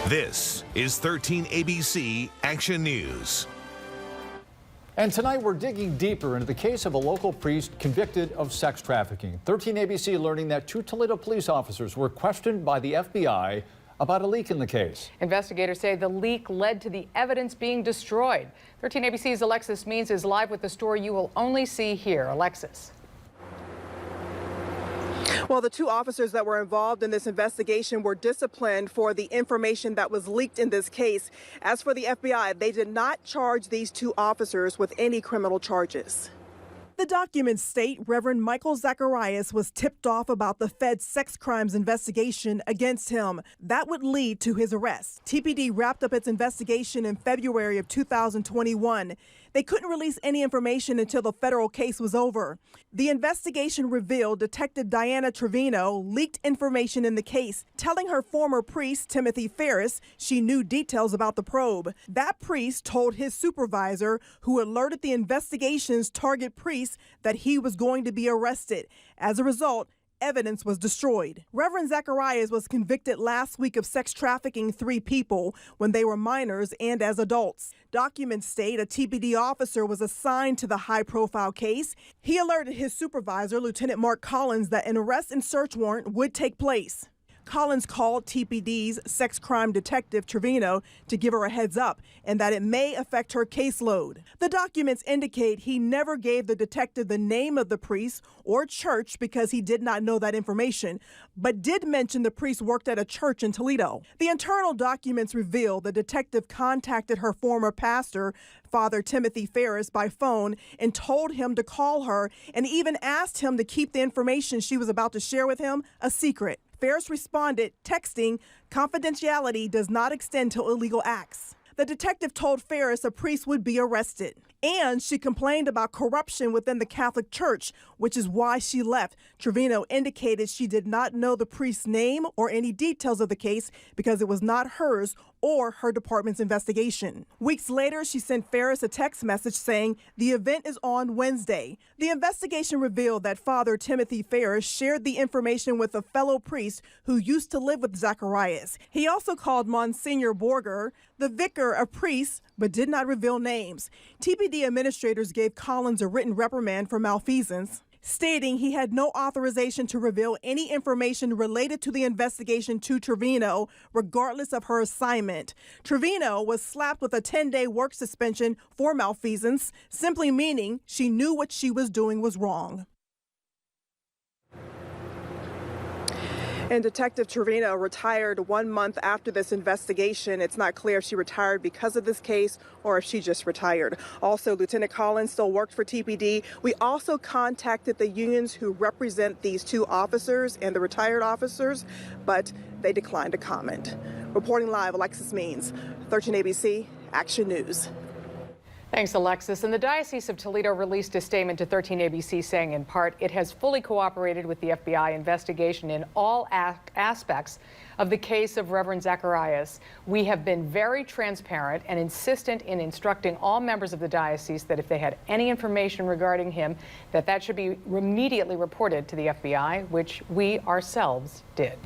This is 13 ABC Action News. And tonight we're digging deeper into the case of a local priest convicted of sex trafficking. 13 ABC learning that 2 Toledo police officers were questioned by the FBI about a leak in the case. Investigators say the leak led to the evidence being destroyed. 13 ABC's Alexis Means is live with the story you will only see here. Alexis. Well, the 2 officers that were involved in this investigation were disciplined for the information that was leaked in this case. As for the FBI, they did not charge these 2 officers with any criminal charges. The documents state Reverend Michael Zacharias was tipped off about the Fed's sex crimes investigation against him. That would lead to his arrest. TPD wrapped up its investigation in February of 2021. They couldn't release any information until the federal case was over. The investigation revealed Detective Diana Trevino leaked information in the case, telling her former priest, Timothy Ferris, she knew details about the probe. That priest told his supervisor, who alerted the investigation's target priest, that he was going to be arrested. As a result, evidence was destroyed. Reverend Zacharias was convicted last week of sex trafficking 3 people when they were minors and as adults. Documents state a TPD officer was assigned to the high-profile case. He alerted his supervisor, Lieutenant Mark Collins, that an arrest and search warrant would take place. Collins called TPD's sex crime detective Trevino to give her a heads up and that it may affect her caseload. The documents indicate he never gave the detective the name of the priest or church because he did not know that information, but did mention the priest worked at a church in Toledo. The internal documents reveal the detective contacted her former pastor, Father Timothy Ferris, by phone and told him to call her and even asked him to keep the information she was about to share with him a secret. Ferris responded, texting, "Confidentiality does not extend to illegal acts." The detective told Ferris a priest would be arrested. And she complained about corruption within the Catholic Church, which is why she left. Trevino indicated she did not know the priest's name or any details of the case because it was not hers or her department's investigation. Weeks later, she sent Ferris a text message saying the event is on Wednesday. The investigation revealed that Father Timothy Ferris shared the information with a fellow priest who used to live with Zacharias. He also called Monsignor Borger, the vicar of priests, but did not reveal names. TPD administrators gave Collins a written reprimand for malfeasance, stating he had no authorization to reveal any information related to the investigation to Trevino, regardless of her assignment. Trevino was slapped with a 10-day work suspension for malfeasance, simply meaning she knew what she was doing was wrong. And Detective Trevino retired 1 month after this investigation. It's not clear if she retired because of this case or if she just retired. Also, Lieutenant Collins still worked for TPD. We also contacted the unions who represent these 2 officers and the retired officers, but they declined to comment. Reporting live, Alexis Means, 13 ABC Action News. Thanks, Alexis. And the Diocese of Toledo released a statement to 13 ABC saying, in part, it has fully cooperated with the FBI investigation in all aspects of the case of Reverend Zacharias. We have been very transparent and insistent in instructing all members of the diocese that if they had any information regarding him, that should be immediately reported to the FBI, which we ourselves did.